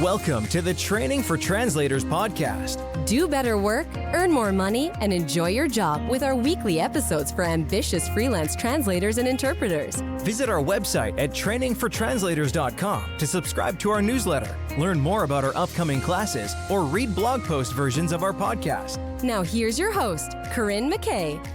Welcome to the Training for Translators podcast. Do better work, earn more money, and enjoy your job with our weekly episodes for ambitious freelance translators and interpreters. Visit our website at trainingfortranslators.com to subscribe to our newsletter, learn more about our upcoming classes, or read blog post versions of our podcast. Now here's your host, Corinne McKay.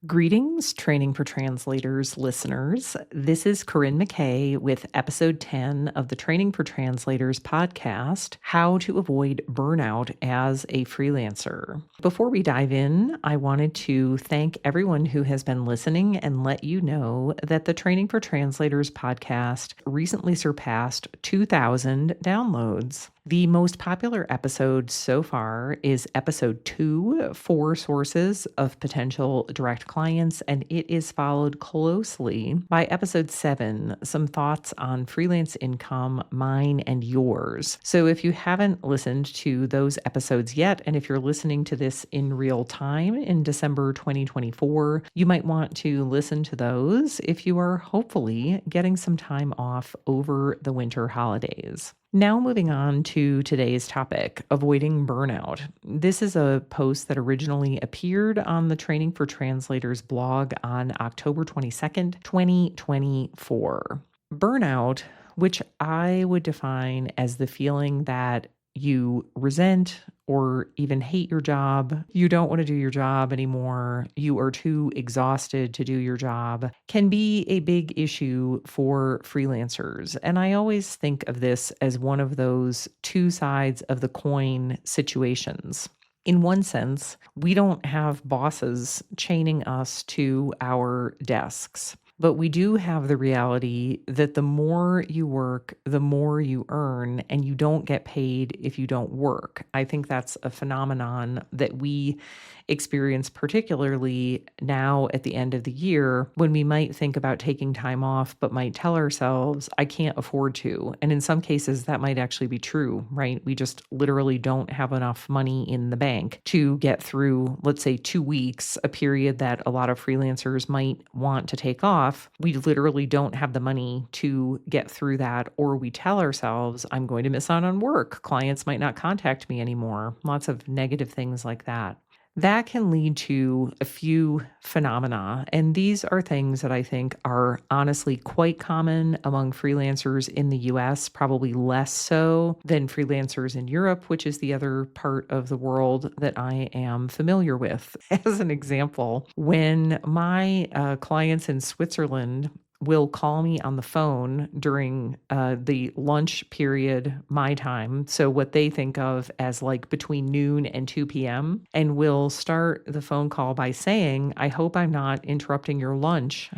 Greetings, Training for Translators listeners. This is Corinne McKay with episode 10 of the Training for Translators podcast, How to Avoid Burnout as a Freelancer. Before we dive in, I wanted to thank everyone who has been listening and let you know that the Training for Translators podcast recently surpassed 2,000 downloads. The most popular episode so far is episode 2, 4 sources of potential direct clients, and it is followed closely by episode 7, some thoughts on freelance income, mine and yours. So if you haven't listened to those episodes yet, and if you're listening to this in real time in December 2024, you might want to listen to those if you are hopefully getting some time off over the winter holidays. Now moving on to today's topic, avoiding burnout. This is a post that originally appeared on the Training for Translators blog on October 22nd, 2024. Burnout, which I would define as the feeling that you resent or even hate your job, you don't want to do your job anymore, you are too exhausted to do your job, can be a big issue for freelancers. And I always think of this as one of those two sides of the coin situations. In one sense, we don't have bosses chaining us to our desks. But we do have the reality that the more you work, the more you earn, and you don't get paid if you don't work. I think that's a phenomenon that we experience particularly now at the end of the year when we might think about taking time off, but might tell ourselves, I can't afford to. And in some cases, that might actually be true, right? We just literally don't have enough money in the bank to get through, let's say, 2 weeks, a period that a lot of freelancers might want to take off. We literally don't have the money to get through that, or we tell ourselves, I'm going to miss out on work. Clients might not contact me anymore. Lots of negative things like that. That can lead to a few phenomena, and these are things that I think are honestly quite common among freelancers in the US, probably less so than freelancers in Europe, which is the other part of the world that I am familiar with. As an example, when my clients in Switzerland will call me on the phone during the lunch period, my time, so what they think of as like between noon and 2 p.m., and will start the phone call by saying, I hope I'm not interrupting your lunch.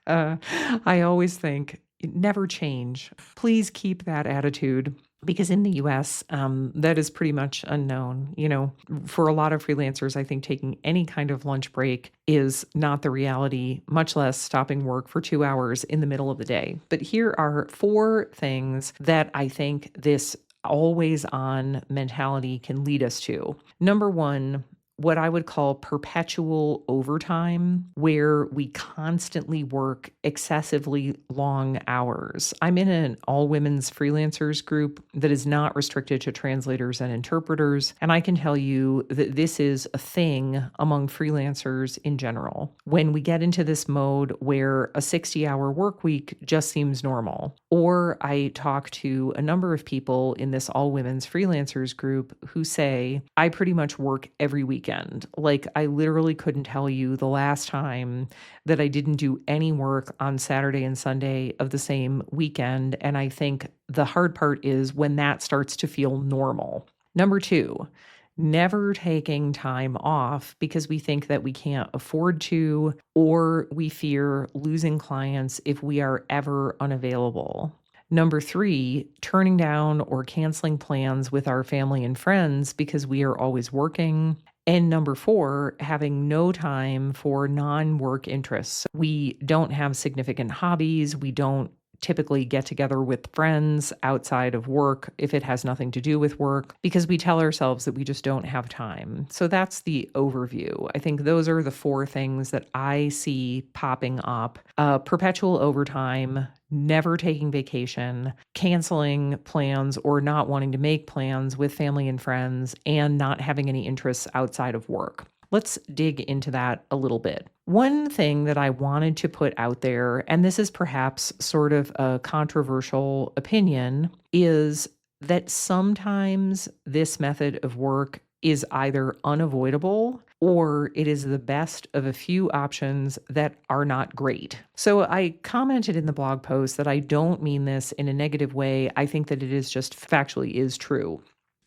I always think, never change. Please keep that attitude. Because in the US, that is pretty much unknown. You know, for a lot of freelancers, I think taking any kind of lunch break is not the reality, much less stopping work for 2 hours in the middle of the day. But here are 4 things that I think this always on mentality can lead us to. Number 1, what I would call perpetual overtime, where we constantly work excessively long hours. I'm in an all-women's freelancers group that is not restricted to translators and interpreters, and I can tell you that this is a thing among freelancers in general. When we get into this mode where a 60-hour work week just seems normal, or I talk to a number of people in this all-women's freelancers group who say, I pretty much work every weekend. Like, I literally couldn't tell you the last time that I didn't do any work on Saturday and Sunday of the same weekend. And I think the hard part is when that starts to feel normal. Number 2, never taking time off because we think that we can't afford to, or we fear losing clients if we are ever unavailable. Number 3, turning down or canceling plans with our family and friends because we are always working. And number 4, having no time for non-work interests. We don't have significant hobbies. We don't typically get together with friends outside of work if it has nothing to do with work, because we tell ourselves that we just don't have time. So that's the overview. I think those are the 4 things that I see popping up. Perpetual overtime, never taking vacation, canceling plans or not wanting to make plans with family and friends, and not having any interests outside of work. Let's dig into that a little bit. One thing that I wanted to put out there, and this is perhaps sort of a controversial opinion, is that sometimes this method of work is either unavoidable or it is the best of a few options that are not great. So I commented in the blog post that I don't mean this in a negative way. I think that it is just factually is true.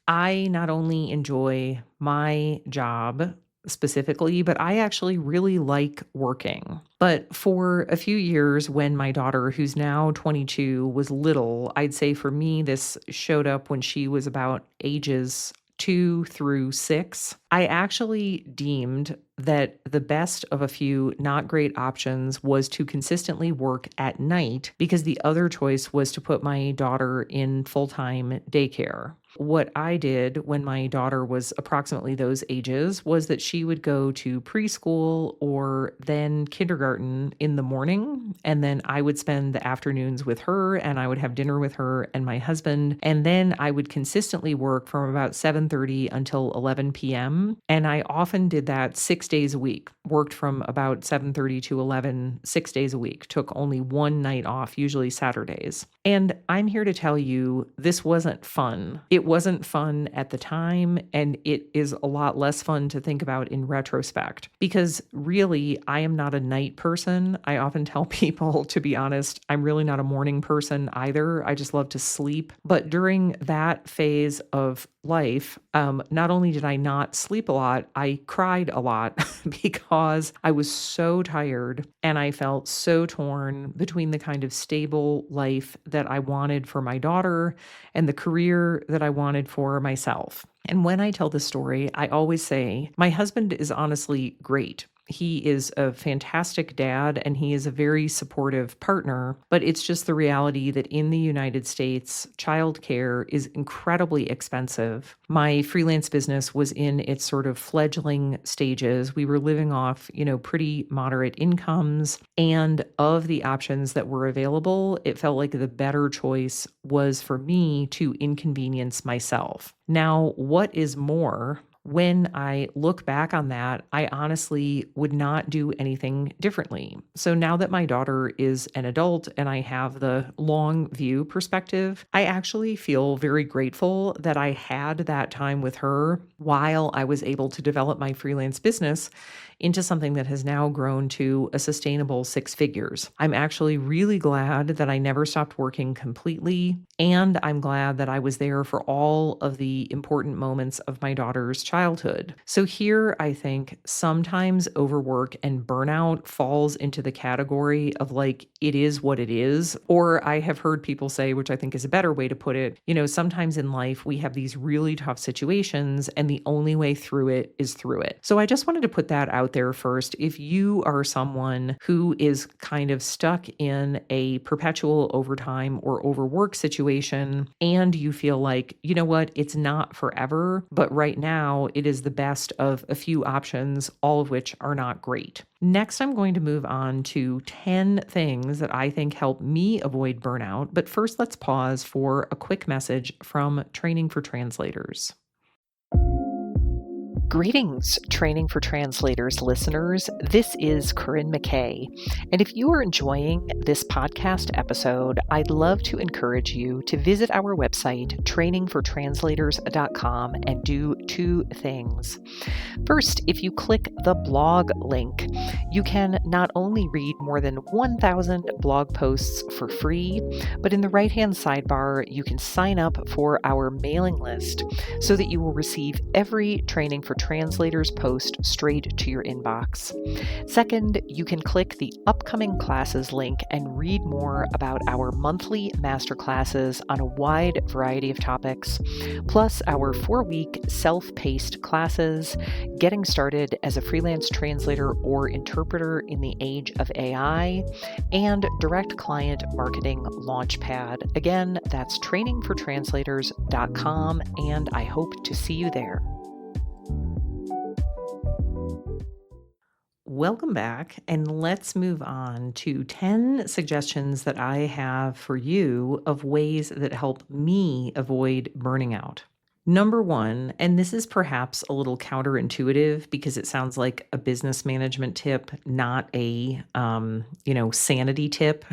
I not only enjoy my job specifically, but I actually really like working. But for a few years when my daughter, who's now 22, was little, I'd say for me, this showed up when she was about ages 2 through 6, I actually deemed that the best of a few not great options was to consistently work at night because the other choice was to put my daughter in full-time daycare. What I did when my daughter was approximately those ages was that she would go to preschool or then kindergarten in the morning, and then I would spend the afternoons with her and I would have dinner with her and my husband, and then I would consistently work from about 7:30 until 11 p.m. And I often did that 6 days a week, worked from about 7:30 to 11, 6 days a week, took only one night off, usually Saturdays. And I'm here to tell you, this wasn't fun. It wasn't fun at the time, and it is a lot less fun to think about in retrospect, because really, I am not a night person. I often tell people, to be honest, I'm really not a morning person either. I just love to sleep. But during that phase of life, not only did I not sleep a lot, I cried a lot because I was so tired and I felt so torn between the kind of stable life that I wanted for my daughter and the career that I wanted for myself. And when I tell this story, I always say, my husband is honestly great. He is a fantastic dad and he is a very supportive partner, but it's just the reality that in the United States, childcare is incredibly expensive. My freelance business was in its sort of fledgling stages. We were living off, pretty moderate incomes, and of the options that were available, it felt like the better choice was for me to inconvenience myself. Now, what is more, when I look back on that, I honestly would not do anything differently. So now that my daughter is an adult and I have the long view perspective, I actually feel very grateful that I had that time with her while I was able to develop my freelance business into something that has now grown to a sustainable 6 figures. I'm actually really glad that I never stopped working completely, and I'm glad that I was there for all of the important moments of my daughter's childhood. So here, I think sometimes overwork and burnout falls into the category of like, it is what it is. Or I have heard people say, which I think is a better way to put it, sometimes in life we have these really tough situations and the only way through it is through it. So I just wanted to put that out there first. If you are someone who is kind of stuck in a perpetual overtime or overwork situation and you feel like, you know what, it's not forever, but right now it is the best of a few options, all of which are not great. Next, I'm going to move on to 10 things that I think help me avoid burnout. But first, let's pause for a quick message from Training for Translators. Greetings, Training for Translators listeners. This is Corinne McKay. And if you are enjoying this podcast episode, I'd love to encourage you to visit our website, trainingfortranslators.com, and do 2 things. First, if you click the blog link, you can not only read more than 1,000 blog posts for free, but in the right-hand sidebar, you can sign up for our mailing list so that you will receive every Training for Translators post straight to your inbox. Second, you can click the upcoming classes link and read more about our monthly masterclasses on a wide variety of topics, plus our 4-week self-paced classes, Getting Started as a Freelance Translator or Interpreter in the Age of AI, and Direct Client Marketing Launchpad. Again, that's trainingfortranslators.com, and I hope to see you there. welcome back, and let's move on to 10 suggestions that I have for you of ways that help me avoid burning out. Number one, and this is perhaps a little counterintuitive because it sounds like a business management tip, not a, sanity tip,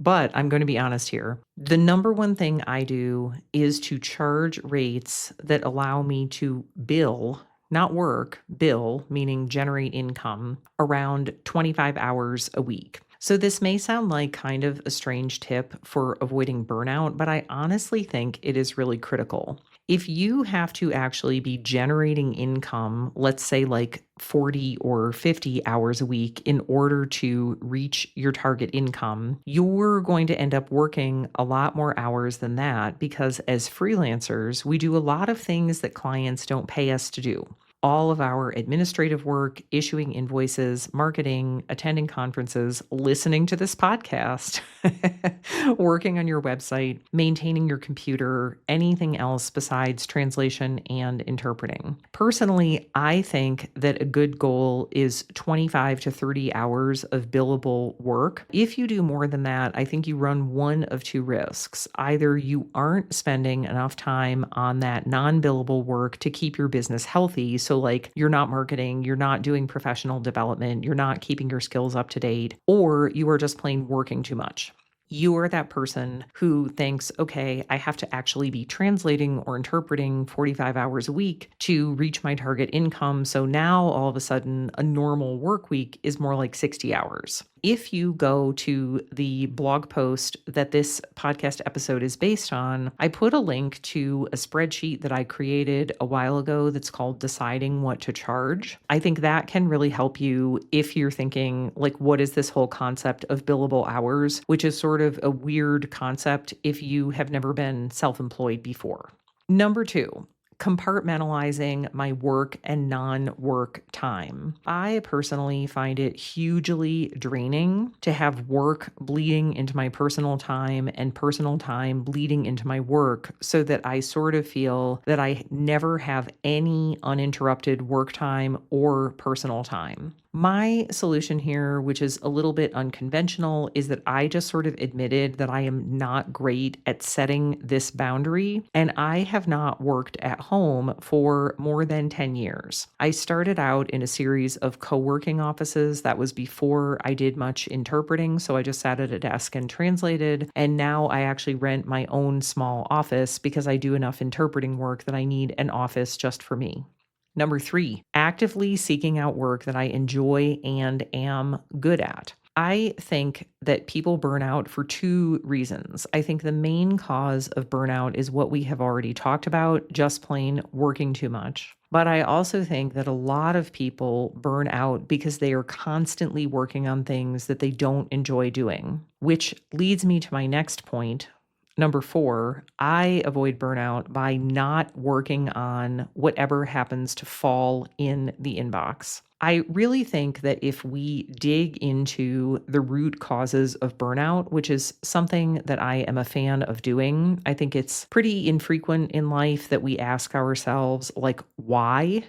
but I'm going to be honest here. The number one thing I do is to charge rates that allow me to bill, not work, bill, meaning generate income, around 25 hours a week. So this may sound like kind of a strange tip for avoiding burnout, but I honestly think it is really critical. If you have to actually be generating income, let's say like 40 or 50 hours a week in order to reach your target income, you're going to end up working a lot more hours than that because as freelancers, we do a lot of things that clients don't pay us to do. All of our administrative work, issuing invoices, marketing, attending conferences, listening to this podcast, working on your website, maintaining your computer, anything else besides translation and interpreting. Personally, I think that a good goal is 25 to 30 hours of billable work. If you do more than that, I think you run one of two risks. Either you aren't spending enough time on that non-billable work to keep your business healthy. So like you're not marketing, you're not doing professional development, you're not keeping your skills up to date, or you are just plain working too much. You are that person who thinks, okay, I have to actually be translating or interpreting 45 hours a week to reach my target income. So now all of a sudden, a normal work week is more like 60 hours. If you go to the blog post that this podcast episode is based on, I put a link to a spreadsheet that I created a while ago that's called Deciding What to Charge. I think that can really help you if you're thinking, like, what is this whole concept of billable hours, which is sort of a weird concept if you have never been self-employed before. Number two, compartmentalizing my work and non-work time. I personally find it hugely draining to have work bleeding into my personal time and personal time bleeding into my work so that I sort of feel that I never have any uninterrupted work time or personal time. My solution here, which is a little bit unconventional, is that I just sort of admitted that I am not great at setting this boundary, and I have not worked at home for more than 10 years. I started out in a series of co-working offices. That was before I did much interpreting, so I just sat at a desk and translated, and now I actually rent my own small office because I do enough interpreting work that I need an office just for me. Number three, actively seeking out work that I enjoy and am good at. I think that people burn out for two reasons. I think the main cause of burnout is what we have already talked about, just plain working too much. But I also think that a lot of people burn out because they are constantly working on things that they don't enjoy doing, which leads me to my next point. Number four, I avoid burnout by not working on whatever happens to fall in the inbox. I really think that if we dig into the root causes of burnout, which is something that I am a fan of doing, I think it's pretty infrequent in life that we ask ourselves, like, why?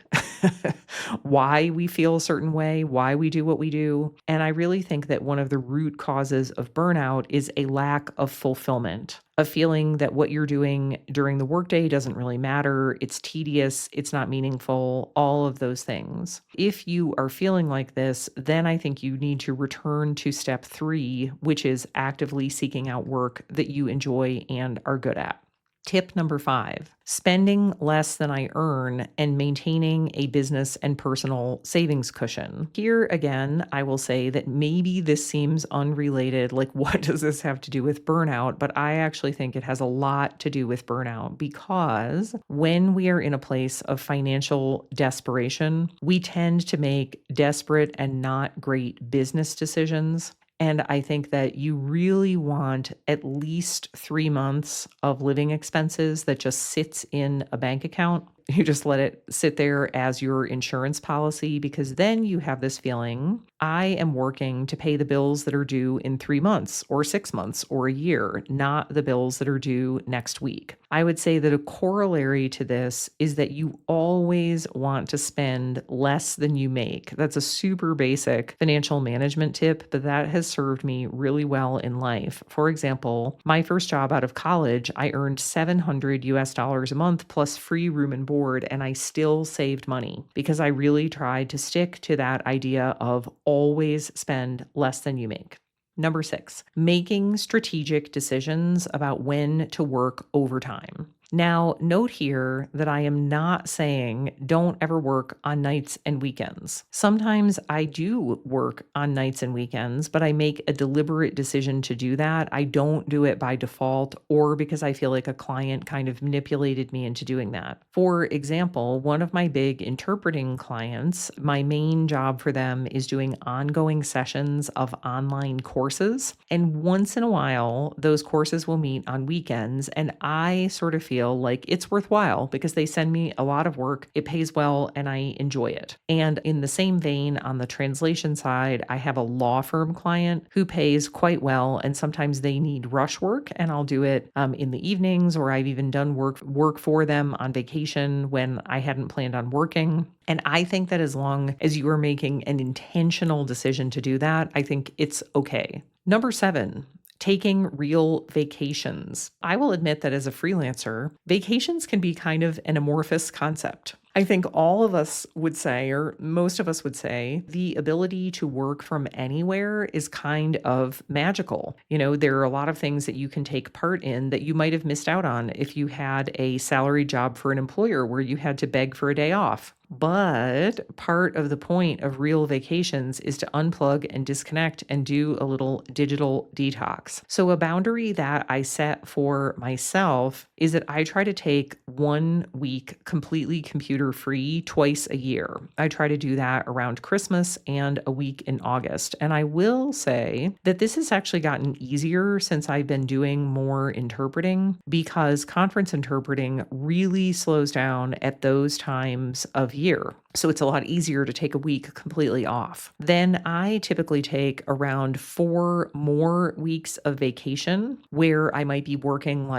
Why we feel a certain way, why we do what we do. And I really think that one of the root causes of burnout is a lack of fulfillment. A feeling that what you're doing during the workday doesn't really matter, it's tedious, it's not meaningful, all of those things. If you are feeling like this, then I think you need to return to step 3, which is actively seeking out work that you enjoy and are good at. Tip number 5, spending less than I earn and maintaining a business and personal savings cushion. Here again, I will say that maybe this seems unrelated, like what does this have to do with burnout? But I actually think it has a lot to do with burnout because when we are in a place of financial desperation, we tend to make desperate and not great business decisions. And I think that you really want at least 3 months of living expenses that just sits in a bank account. You just let it sit there as your insurance policy, because then you have this feeling, I am working to pay the bills that are due in 3 months or 6 months or a year, not the bills that are due next week. I would say that a corollary to this is that you always want to spend less than you make. That's a super basic financial management tip, but that has served me really well in life. For example, my first job out of college, I earned $700 a month plus free room and board, and I still saved money because I really tried to stick to that idea of always spend less than you make. Number 6, making strategic decisions about when to work overtime. Now, note here that I am not saying don't ever work on nights and weekends. Sometimes I do work on nights and weekends, but I make a deliberate decision to do that. I don't do it by default or because I feel like a client kind of manipulated me into doing that. For example, one of my big interpreting clients, my main job for them is doing ongoing sessions of online courses. And once in a while, those courses will meet on weekends, and I sort of feel like it's worthwhile because they send me a lot of work, it pays well, and I enjoy it. And in the same vein, on the translation side, I have a law firm client who pays quite well, and sometimes they need rush work, and I'll do it in the evenings, or I've even done work for them on vacation when I hadn't planned on working. And I think that as long as you are making an intentional decision to do that, I think it's okay. Number 7, taking real vacations. I will admit that as a freelancer, vacations can be kind of an amorphous concept. I think all of us would say, or most of us would say, the ability to work from anywhere is kind of magical. There are a lot of things that you can take part in that you might have missed out on if you had a salary job for an employer where you had to beg for a day off. But part of the point of real vacations is to unplug and disconnect and do a little digital detox. So a boundary that I set for myself is that I try to take 1 week completely computer free twice a year. I try to do that around Christmas and a week in August. And I will say that this has actually gotten easier since I've been doing more interpreting, because conference interpreting really slows down at those times of year. So it's a lot easier to take a week completely off. Then I typically take around 4 more weeks of vacation where I might be working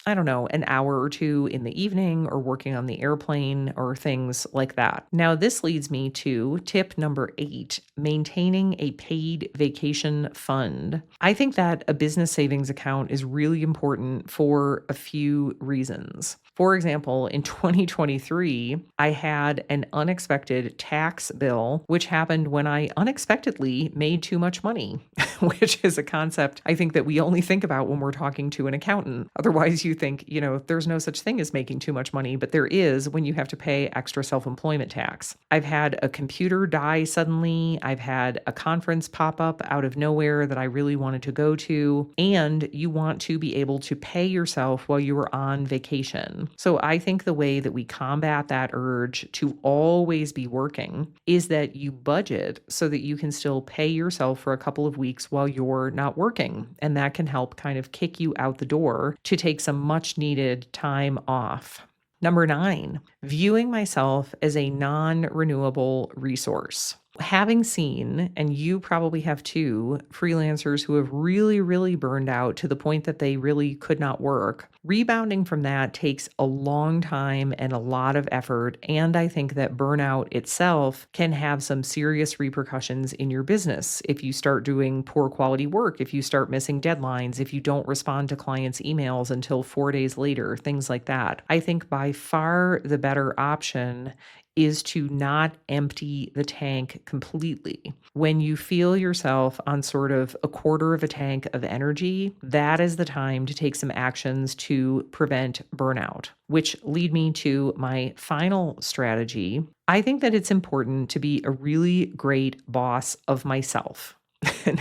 an hour or 2 in the evening or working on the airplane or things like that. Now, this leads me to tip number 8, maintaining a paid vacation fund. I think that a business savings account is really important for a few reasons. For example, in 2023, I had an unexpected tax bill, which happened when I unexpectedly made too much money, which is a concept I think that we only think about when we're talking to an accountant. Otherwise, you think, there's no such thing as making too much money, but there is when you have to pay extra self-employment tax. I've had a computer die suddenly. I've had a conference pop up out of nowhere that I really wanted to go to, and you want to be able to pay yourself while you are on vacation. So I think the way that we combat that urge to always be working is that you budget so that you can still pay yourself for a couple of weeks while you're not working. And that can help kind of kick you out the door to take some much needed time off. Number 9, viewing myself as a non-renewable resource. Having seen, and you probably have too, freelancers who have really, really burned out to the point that they really could not work, rebounding from that takes a long time and a lot of effort. And I think that burnout itself can have some serious repercussions in your business. If you start doing poor quality work, if you start missing deadlines, if you don't respond to clients' emails until 4 days later, things like that. I think by far the better option is to not empty the tank completely. When you feel yourself on sort of a quarter of a tank of energy, that is the time to take some actions to prevent burnout, which lead me to my final strategy. I think that it's important to be a really great boss of myself.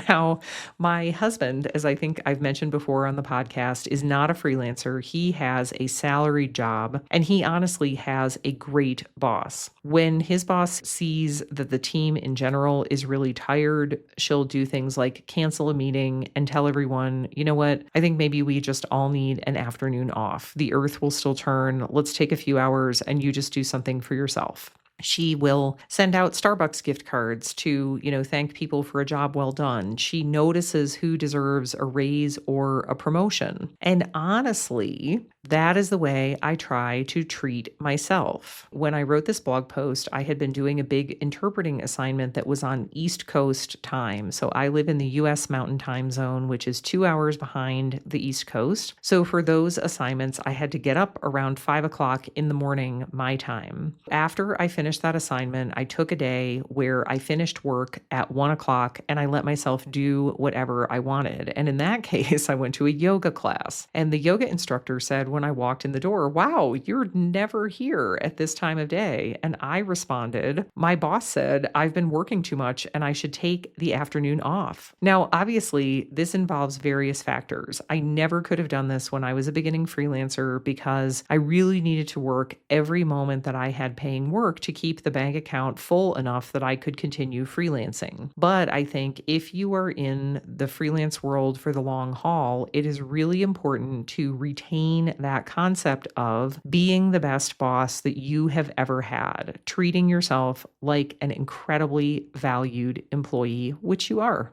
Now, my husband, as I think I've mentioned before on the podcast, is not a freelancer. He has a salaried job, and he honestly has a great boss. When his boss sees that the team in general is really tired, she'll do things like cancel a meeting and tell everyone, you know what, I think maybe we just all need an afternoon off. The earth will still turn. Let's take a few hours and you just do something for yourself. She will send out Starbucks gift cards to, thank people for a job well done. She notices who deserves a raise or a promotion. And honestly, that is the way I try to treat myself. When I wrote this blog post, I had been doing a big interpreting assignment that was on East Coast time. So I live in the US Mountain Time Zone, which is 2 hours behind the East Coast. So for those assignments, I had to get up around 5 o'clock in the morning, my time. After I finished that assignment, I took a day where I finished work at 1 o'clock and I let myself do whatever I wanted. And in that case, I went to a yoga class. And the yoga instructor said when I walked in the door, "Wow, you're never here at this time of day." And I responded, "My boss said I've been working too much and I should take the afternoon off." Now, obviously, this involves various factors. I never could have done this when I was a beginning freelancer because I really needed to work every moment that I had paying work to keep the bank account full enough that I could continue freelancing. But I think if you are in the freelance world for the long haul, it is really important to retain that concept of being the best boss that you have ever had, treating yourself like an incredibly valued employee, which you are.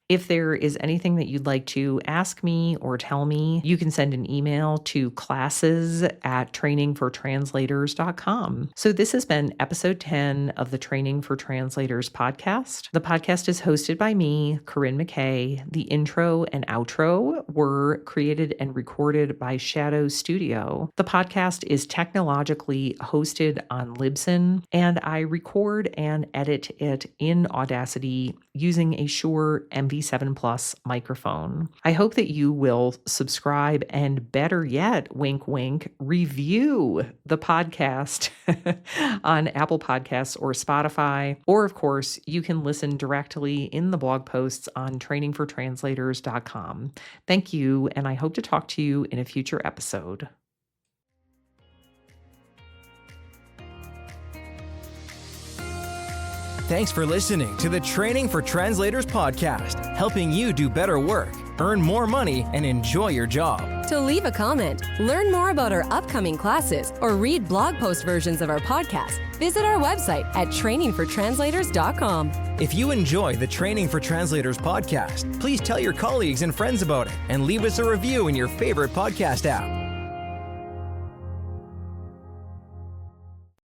If there is anything that you'd like to ask me or tell me, you can send an email to classes@trainingfortranslators.com. So this has been episode 10 of the Training for Translators podcast. The podcast is hosted by me, Corinne McKay. The intro and outro were created and recorded by Shadow Studio. The podcast is technologically hosted on Libsyn, and I record and edit it in Audacity using a Shure MV7 Plus microphone. I hope that you will subscribe and, better yet, wink, wink, review the podcast on Apple Podcasts or Spotify. Or, of course, you can listen directly in the blog posts on trainingfortranslators.com. Thank you, and I hope to talk to you in a future episode. Thanks for listening to the Training for Translators podcast, helping you do better work, earn more money, and enjoy your job. To leave a comment, learn more about our upcoming classes, or read blog post versions of our podcast, visit our website at trainingfortranslators.com. If you enjoy the Training for Translators podcast, please tell your colleagues and friends about it and leave us a review in your favorite podcast app.